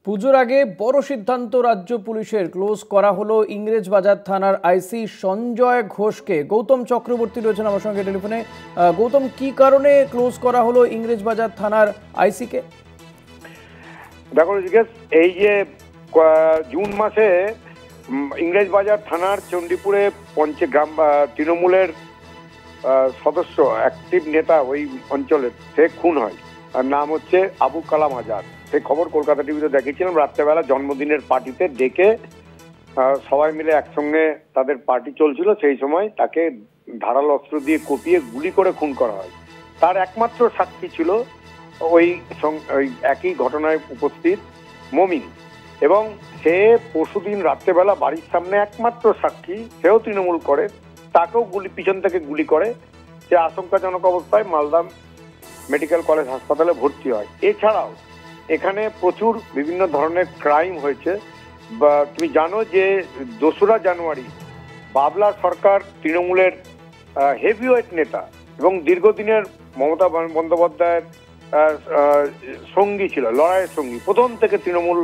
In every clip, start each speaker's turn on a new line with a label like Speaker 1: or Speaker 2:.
Speaker 1: পুজোর আগে বড় সিদ্ধান্ত, রাজ্য পুলিশের ক্লোজ করা হলো ইংরেজবাজার থানার আইসি সঞ্জয় ঘোষকে। গৌতম চক্রবর্তী রয়েছেন আমার সঙ্গে টেলিফোনে। গৌতম, কি কারণে ক্লোজ করা হলো ইংরেজবাজার থানার আইসিকে?
Speaker 2: দেখো জিজ্ঞেস, এই যে জুন মাসে ইংরেজবাজার থানার চণ্ডীপুরে পঞ্চগ্রাম তৃণমূলের সদস্য অ্যাক্টিভ নেতা ওই অঞ্চলের, সে খুন হয়। আর নাম হচ্ছে আবু কালাম আজাদ। সেই খবর কলকাতা টিভিতে দেখেছিলাম। রাত্রেবেলা জন্মদিনের পার্টিতে ডেকে সবাই মিলে একসঙ্গে তাদের পার্টি চলছিল, সেই সময় তাকে ধারালো অস্ত্র দিয়ে কুপিয়ে গুলি করে খুন করা হয়। তার একমাত্র সাক্ষী ছিল ওই একই ঘটনায় উপস্থিত মমিন, এবং সে পরশুদিন রাত্রেবেলা বাড়ির সামনে একমাত্র সাক্ষী, সেও তৃণমূল করে, তাকেও পিছন থেকে গুলি করে। সে আশঙ্কাজনক অবস্থায় মালদা মেডিকেল কলেজ হাসপাতালে ভর্তি হয়। এছাড়াও এখানে প্রচুর বিভিন্ন ধরনের ক্রাইম হয়েছে। তুমি জানো যে 2রা জানুয়ারি বাবলা সরকার তৃণমূলের হেভিওয়েট নেতা এবং দীর্ঘদিনের মমতা বন্দ্যোপাধ্যায়ের সঙ্গী ছিল, লড়াইয়ের সঙ্গী, প্রথম থেকে তৃণমূল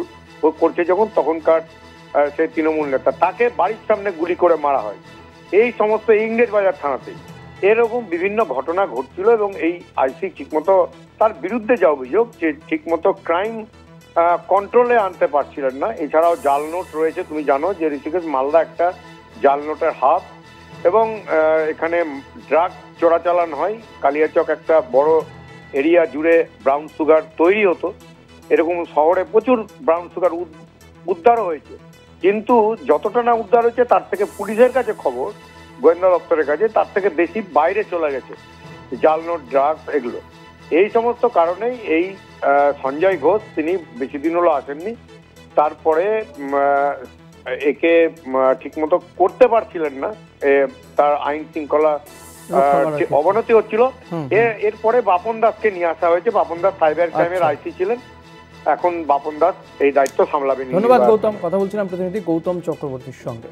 Speaker 2: করছে যখন, তখনকার সেই তৃণমূল নেতা, তাকে বাড়ির সামনে গুলি করে মারা হয়। এই সমস্ত ইংরেজবাজার থানাতেই এরকম বিভিন্ন ঘটনা ঘটছিল, এবং এই আইসি ঠিকমতো তার বিরুদ্ধে যা অভিযোগ যে ঠিকমতো ক্রাইম কন্ট্রোলে আনতে পারছিলেন না। এছাড়াও জাল নোট রয়েছে। তুমি জানো যে ঋষিকেশ, মালদা একটা জাল নোটের হাব, এবং এখানে ড্রাগ চোরাচালান হয়। কালিয়াচক একটা বড় এরিয়া জুড়ে ব্রাউন সুগার তৈরি হতো। এরকম শহরে প্রচুর ব্রাউন সুগার উদ্ধার হয়েছে, কিন্তু যতটা না উদ্ধার হয়েছে তার থেকে পুলিশের কাছে খবর, গোয়েন্দা দপ্তরের কাছে, তার থেকে বেশি বাইরে চলে গেছে জাল নোট, ড্রাগস, এগুলো। এই সমস্ত কারণেই এই সঞ্জয় ঘোষ, তিনি বেশি দিন হলো আসেননি। তারপরে একে ঠিকমতো করতে পারছিলেন না, তার আইন শৃঙ্খলা অবনতি হচ্ছিল। এরপরে বাপন দাসকে নিয়ে আসা হয়েছে। বাপন দাস সাইবার ক্রাইমের আইসি ছিলেন, এখন বাপন দাস এই দায়িত্ব সামলাবেন।
Speaker 1: ধন্যবাদ গৌতম। কথা বলছিলাম প্রতিনিধি গৌতম চক্রবর্তীর সঙ্গে।